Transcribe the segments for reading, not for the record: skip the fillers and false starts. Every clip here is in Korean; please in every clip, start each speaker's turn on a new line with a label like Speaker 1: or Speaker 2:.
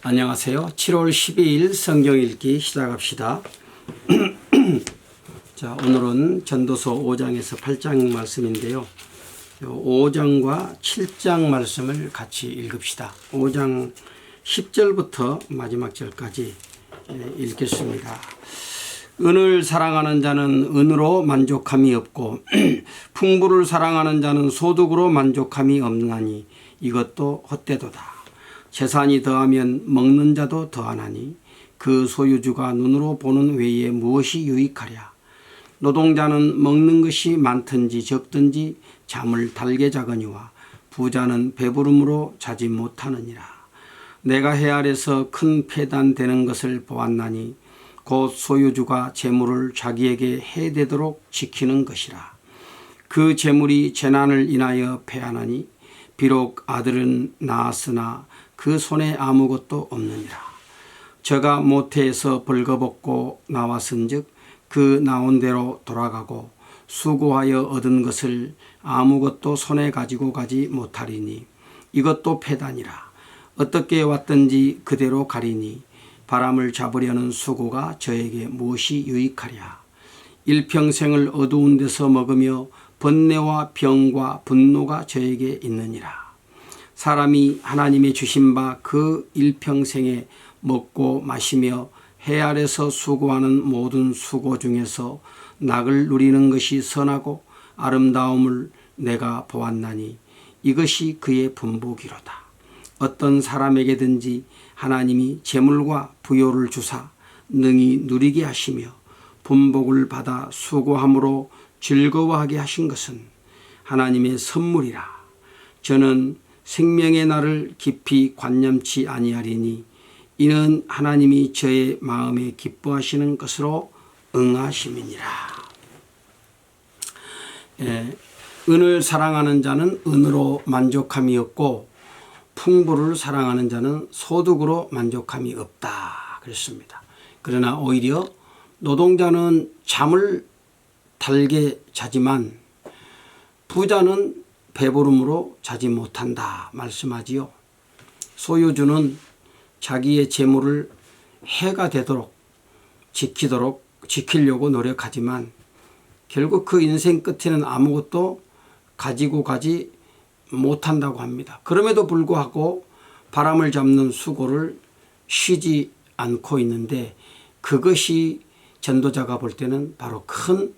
Speaker 1: 안녕하세요. 7월 12일 성경 읽기 시작합시다. 자, 오늘은 전도서 5장에서 8장 말씀인데요. 5장과 7장 말씀을 같이 읽읍시다. 5장 10절부터 마지막 절까지 읽겠습니다. 은을 사랑하는 자는 은으로 만족함이 없고 풍부를 사랑하는 자는 소득으로 만족함이 없나니 이것도 헛되도다. 재산이 더하면 먹는 자도 더하나니 그 소유주가 눈으로 보는 외에 무엇이 유익하랴. 노동자는 먹는 것이 많든지 적든지 잠을 달게 자거니와 부자는 배부름으로 자지 못하느니라. 내가 해 아래서 큰 패단 되는 것을 보았나니 곧 소유주가 재물을 자기에게 해되도록 지키는 것이라. 그 재물이 재난을 인하여 패하나니 비록 아들은 낳았으나 그 손에 아무것도 없느니라. 저가 모태에서 벌거벗고 나왔은즉 그 나온 대로 돌아가고 수고하여 얻은 것을 아무것도 손에 가지고 가지 못하리니 이것도 패단이라. 어떻게 왔든지 그대로 가리니 바람을 잡으려는 수고가 저에게 무엇이 유익하랴. 일평생을 어두운 데서 먹으며 번뇌와 병과 분노가 저에게 있느니라. 사람이 하나님의 주신 바 그 일평생에 먹고 마시며 해 아래서 수고하는 모든 수고 중에서 낙을 누리는 것이 선하고 아름다움을 내가 보았나니 이것이 그의 분복이로다. 어떤 사람에게든지 하나님이 재물과 부요를 주사 능히 누리게 하시며 분복을 받아 수고함으로 즐거워하게 하신 것은 하나님의 선물이라. 저는 생명의 날을 깊이 관념치 아니하리니 이는 하나님이 저의 마음에 기뻐하시는 것으로 응하심이니라. 은을 사랑하는 자는 은으로 만족함이 없고 풍부를 사랑하는 자는 소득으로 만족함이 없다 그랬습니다. 그러나 오히려 노동자는 잠을 달게 자지만 부자는 배부름으로 자지 못한다 말씀하지요. 소유주는 자기의 재물을 해가 되도록 지키려고 노력하지만 결국 그 인생 끝에는 아무것도 가지고 가지 못한다고 합니다. 그럼에도 불구하고 바람을 잡는 수고를 쉬지 않고 있는데 그것이 전도자가 볼 때는 바로 큰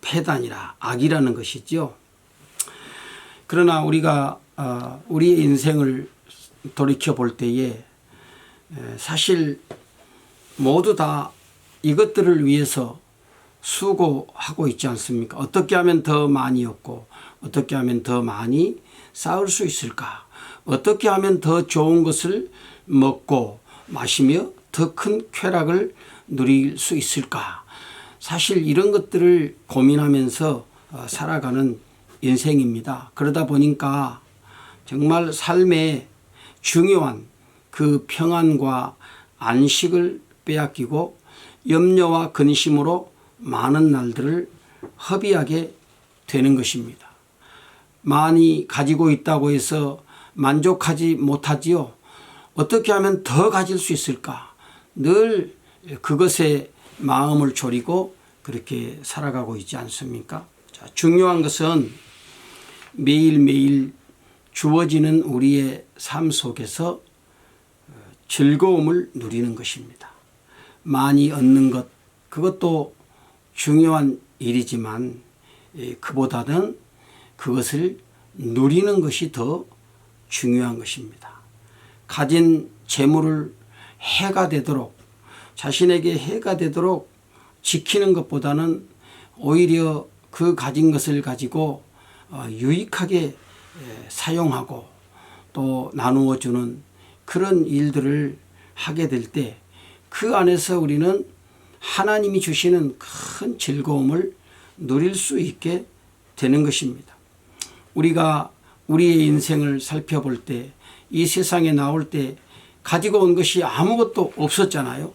Speaker 1: 패단이라 악이라는 것이죠. 그러나 우리가 우리의 인생을 돌이켜 볼 때에 사실 모두 다 이것들을 위해서 수고하고 있지 않습니까? 어떻게 하면 더 많이 얻고 어떻게 하면 더 많이 쌓을 수 있을까? 어떻게 하면 더 좋은 것을 먹고 마시며 더 큰 쾌락을 누릴 수 있을까? 사실 이런 것들을 고민하면서 살아가는 인생입니다. 그러다 보니까 정말 삶에 중요한 그 평안과 안식을 빼앗기고 염려와 근심으로 많은 날들을 허비하게 되는 것입니다. 많이 가지고 있다고 해서 만족하지 못하지요. 어떻게 하면 더 가질 수 있을까? 늘 그것에 마음을 졸이고 그렇게 살아가고 있지 않습니까? 자, 중요한 것은 매일매일 주어지는 우리의 삶 속에서 즐거움을 누리는 것입니다. 많이 얻는 것, 그것도 중요한 일이지만 그보다는 그것을 누리는 것이 더 중요한 것입니다. 가진 재물을 해가 되도록 자신에게 해가 되도록 지키는 것보다는 오히려 그 가진 것을 가지고 유익하게 사용하고 또 나누어 주는 그런 일들을 하게 될 때 그 안에서 우리는 하나님이 주시는 큰 즐거움을 누릴 수 있게 되는 것입니다. 우리가 우리의 인생을 살펴볼 때 이 세상에 나올 때 가지고 온 것이 아무것도 없었잖아요.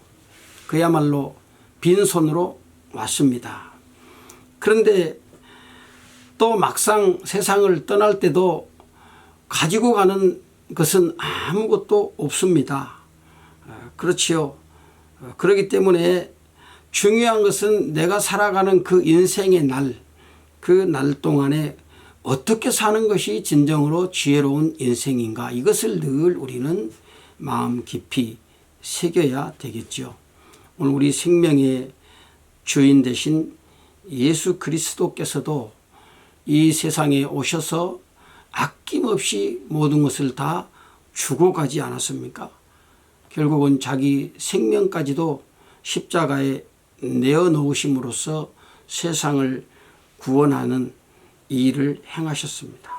Speaker 1: 그야말로 빈손으로 왔습니다. 그런데 또 막상 세상을 떠날 때도 가지고 가는 것은 아무것도 없습니다. 그렇지요. 그렇기 때문에 중요한 것은 내가 살아가는 그 인생의 날, 그 날 동안에 어떻게 사는 것이 진정으로 지혜로운 인생인가, 이것을 늘 우리는 마음 깊이 새겨야 되겠죠. 오늘 우리 생명의 주인 되신 예수 그리스도께서도 이 세상에 오셔서 아낌없이 모든 것을 다 주고 가지 않았습니까? 결국은 자기 생명까지도 십자가에 내어놓으심으로써 세상을 구원하는 이 일을 행하셨습니다.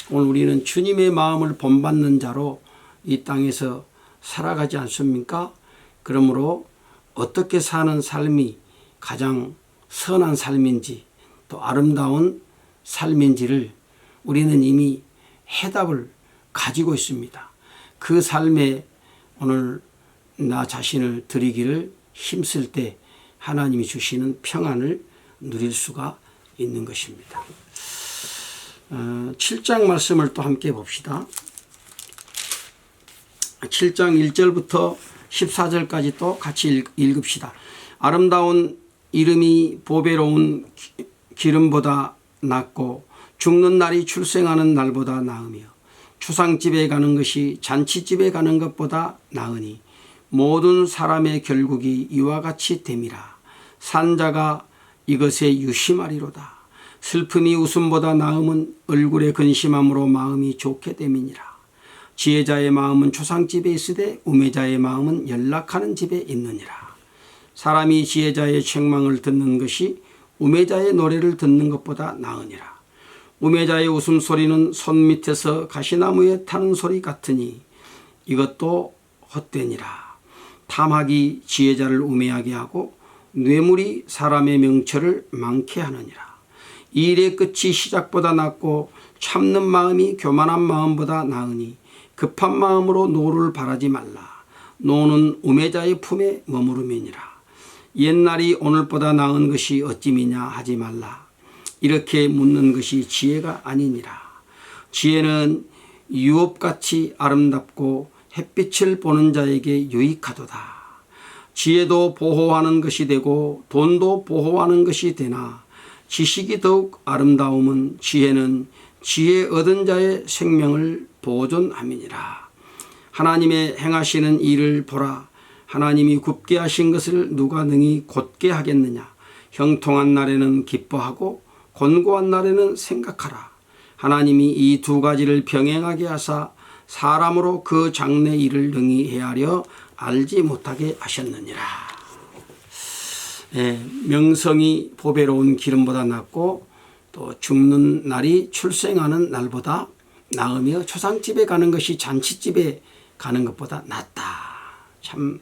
Speaker 1: 오늘 우리는 주님의 마음을 본받는 자로 이 땅에서 살아가지 않습니까? 그러므로 어떻게 사는 삶이 가장 선한 삶인지 또 아름다운 삶인지를 우리는 이미 해답을 가지고 있습니다. 그 삶에 오늘 나 자신을 드리기를 힘쓸 때 하나님이 주시는 평안을 누릴 수가 있는 것입니다. 7장 말씀을 또 함께 봅시다. 7장 1절부터 14절까지 또 같이 읽읍시다. 아름다운 이름이 보배로운 기름보다 낫고 죽는 날이 출생하는 날보다 나으며 추상집에 가는 것이 잔치집에 가는 것보다 나으니 모든 사람의 결국이 이와 같이 됨이라. 산자가 이것에 유심하리로다. 슬픔이 웃음보다 나음은 얼굴에 근심함으로 마음이 좋게 됨이니라. 지혜자의 마음은 초상집에 있으되 우매자의 마음은 연락하는 집에 있느니라. 사람이 지혜자의 책망을 듣는 것이 우매자의 노래를 듣는 것보다 나으니라. 우매자의 웃음소리는 손 밑에서 가시나무에 타는 소리 같으니 이것도 헛되니라. 탐학이 지혜자를 우매하게 하고 뇌물이 사람의 명철을 많게 하느니라. 이 일의 끝이 시작보다 낫고 참는 마음이 교만한 마음보다 나으니 급한 마음으로 노를 바라지 말라. 노는 우매자의 품에 머무르면이라. 옛날이 오늘보다 나은 것이 어찌미냐 하지 말라. 이렇게 묻는 것이 지혜가 아니니라. 지혜는 유업같이 아름답고 햇빛을 보는 자에게 유익하도다. 지혜도 보호하는 것이 되고 돈도 보호하는 것이 되나 지식이 더욱 아름다움은 지혜는 지혜 얻은 자의 생명을 보존함이니라. 하나님의 행하시는 일을 보라. 하나님이 굽게 하신 것을 누가 능히 곧게 하겠느냐. 형통한 날에는 기뻐하고 곤고한 날에는 생각하라. 하나님이 이 두 가지를 병행하게 하사 사람으로 그 장래 일을 능히 헤아려 알지 못하게 하셨느니라. 명성이 보배로운 기름보다 낫고 또 죽는 날이 출생하는 날보다 나으며 초상집에 가는 것이 잔치집에 가는 것보다 낫다. 참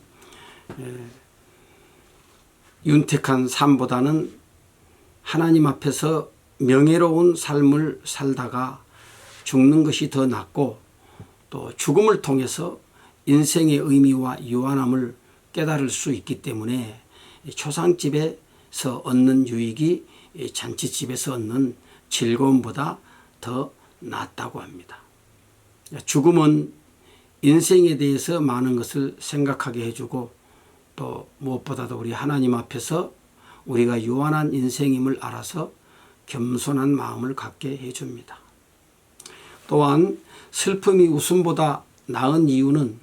Speaker 1: 윤택한 삶보다는 하나님 앞에서 명예로운 삶을 살다가 죽는 것이 더 낫고 또 죽음을 통해서 인생의 의미와 유한함을 깨달을 수 있기 때문에 초상집에서 얻는 유익이 잔치집에서 얻는 즐거움보다 더 낫다고 합니다. 죽음은 인생에 대해서 많은 것을 생각하게 해주고 또 무엇보다도 우리 하나님 앞에서 우리가 유한한 인생임을 알아서 겸손한 마음을 갖게 해줍니다. 또한 슬픔이 웃음보다 나은 이유는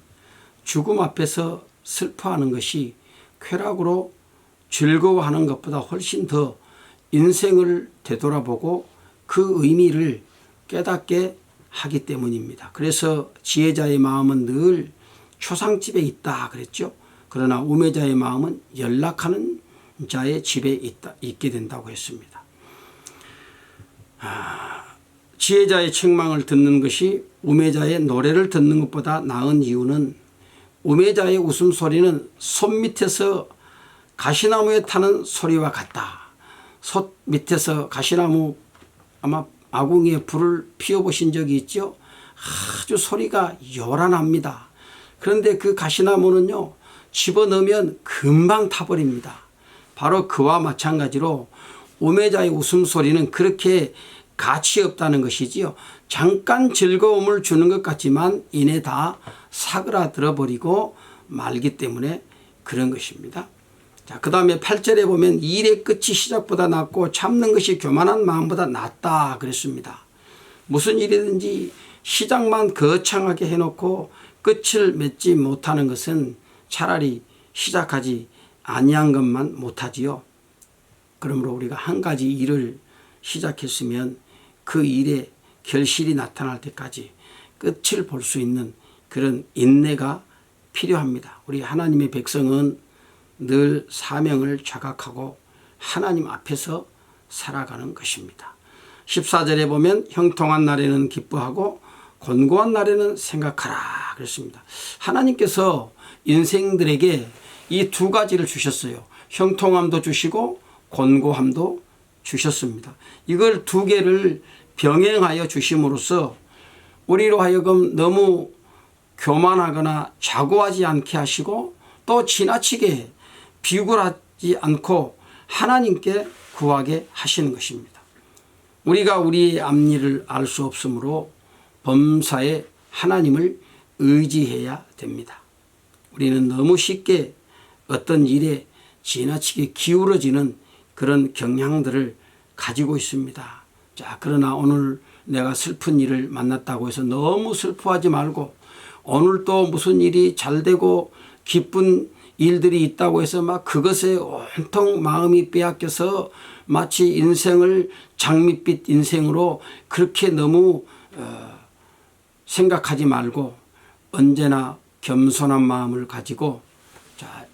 Speaker 1: 죽음 앞에서 슬퍼하는 것이 쾌락으로 즐거워하는 것보다 훨씬 더 인생을 되돌아보고 그 의미를 깨닫게 하기 때문입니다. 그래서 지혜자의 마음은 늘 초상집에 있다 그랬죠. 그러나 우매자의 마음은 연락하는 자의 집에 있게 된다고 했습니다. 지혜자의 책망을 듣는 것이 우매자의 노래를 듣는 것보다 나은 이유는 우매자의 웃음소리는 손 밑에서 가시나무에 타는 소리와 같다. 손 밑에서 가시나무 아마 아궁이에 불을 피워보신 적이 있죠. 아주 소리가 요란합니다. 그런데 그 가시나무는요 집어넣으면 금방 타버립니다. 바로 그와 마찬가지로 우매자의 웃음소리는 그렇게 가치 없다는 것이지요. 잠깐 즐거움을 주는 것 같지만 이내 다 사그라들어 버리고 말기 때문에 그런 것입니다. 자, 그 다음에 8절에 보면 일의 끝이 시작보다 낫고 참는 것이 교만한 마음보다 낫다 그랬습니다. 무슨 일이든지 시작만 거창하게 해놓고 끝을 맺지 못하는 것은 차라리 시작하지 아니한 것만 못하지요. 그러므로 우리가 한 가지 일을 시작했으면 그 일의 결실이 나타날 때까지 끝을 볼 수 있는 그런 인내가 필요합니다. 우리 하나님의 백성은 늘 사명을 자각하고 하나님 앞에서 살아가는 것입니다. 14절에 보면 형통한 날에는 기뻐하고 곤고한 날에는 생각하라 그랬습니다. 하나님께서 인생들에게 이 두 가지를 주셨어요. 형통함도 주시고 곤고함도 주셨습니다. 이걸 두 개를 병행하여 주심으로써 우리로 하여금 너무 교만하거나 자고하지 않게 하시고 또 지나치게 비굴하지 않고 하나님께 구하게 하시는 것입니다. 우리가 우리의 앞일을 알 수 없으므로 범사에 하나님을 의지해야 됩니다. 우리는 너무 쉽게 어떤 일에 지나치게 기울어지는 그런 경향들을 가지고 있습니다. 자, 그러나 오늘 내가 슬픈 일을 만났다고 해서 너무 슬퍼하지 말고 오늘 또 무슨 일이 잘 되고 기쁜 일들이 있다고 해서 막 그것에 온통 마음이 빼앗겨서 마치 인생을 장밋빛 인생으로 그렇게 너무 생각하지 말고 언제나 겸손한 마음을 가지고 자,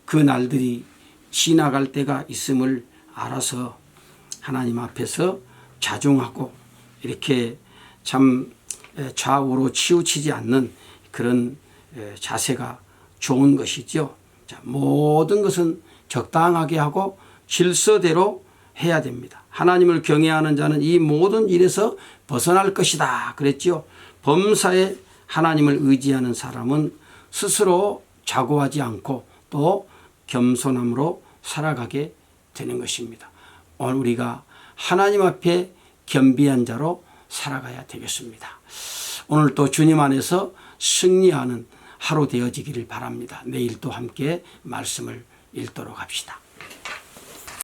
Speaker 1: 그 날들이 지나갈 때가 있음을 알아서 하나님 앞에서 자중하고 이렇게 참 좌우로 치우치지 않는 그런 자세가 좋은 것이죠. 자, 모든 것은 적당하게 하고 질서대로 해야 됩니다. 하나님을 경외하는 자는 이 모든 일에서 벗어날 것이다 그랬죠. 범사에 하나님을 의지하는 사람은 스스로 자고하지 않고 또 겸손함으로 살아가게 되는 것입니다. 오늘 우리가 하나님 앞에 겸비한 자로 살아가야 되겠습니다. 오늘 또 주님 안에서 승리하는 하루 되어지기를 바랍니다. 내일 또 함께 말씀을 읽도록 합시다.